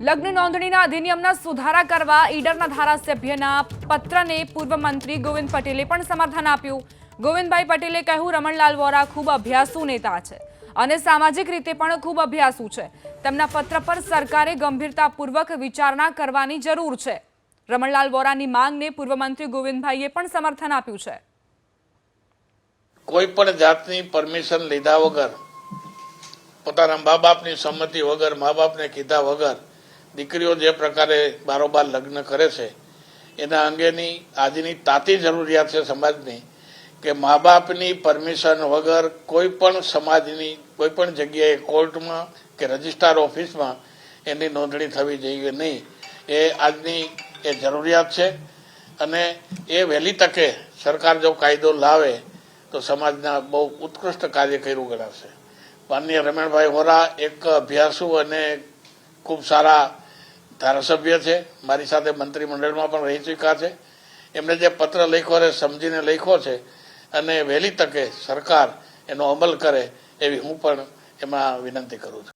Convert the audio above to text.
લગ્ન નોંધણીના અધિનિયમના સુધારા કરવા ઈડરના ધારાસભ્યના પત્રને પૂર્વ મંત્રી ગોવિંદ પટેલે પણ સમર્થન આપ્યું। ગોવિંદભાઈ પટેલે કહ્યું, રમણલાલ વોરા ખૂબ અભ્યાસુ નેતા છે અને સામાજિક રીતે પણ ખૂબ અભ્યાસુ છે। તેમના પત્ર પર સરકારે ગંભીરતાપૂર્વક વિચારણા કરવાની જરૂર છે। રમણલાલ વોરાની માંગને પૂર્વ મંત્રી ગોવિંદભાઈએ પણ સમર્થન આપ્યું છે। કોઈ પણ જાતની પરમિશન લીધા વગર, પોતાના મા બાપની સંમતિ વગર, મા બાપને કીધા વગર દીકરીઓ જે પ્રકારે બારોબાર લગ્ન કરે છે એના અંગેની આજની તાતી જરૂરિયાત છે સમાજની કે મા બાપની પરમિશન વગર કોઈ પણ સમાજની કોઈ પણ જગ્યાએ કોર્ટમાં કે રજિસ્ટ્રાર ઓફિસમાં એની નોંધણી થવી જોઈએ નહીં। એ આજની એ જરૂરિયાત છે અને એ વહેલી તકે સરકાર જો કાયદો લાવે તો સમાજના બહુ ઉત્કૃષ્ટ કાર્ય કર્યું ગણાશે। માનનીય રમણભાઈ વોરા એક અભ્યાસુ અને ખૂબ સારા ધારાસભ્ય છે, મારી સાથે મંત્રીમંડળમાં પણ રહી ચૂક્યા છે। એમણે જે પત્ર લખ્યો છે સમજીને લખ્યો છે અને વહેલી તકે સરકાર એનો અમલ કરે એવી હું પણ એમાં વિનંતી કરું છું।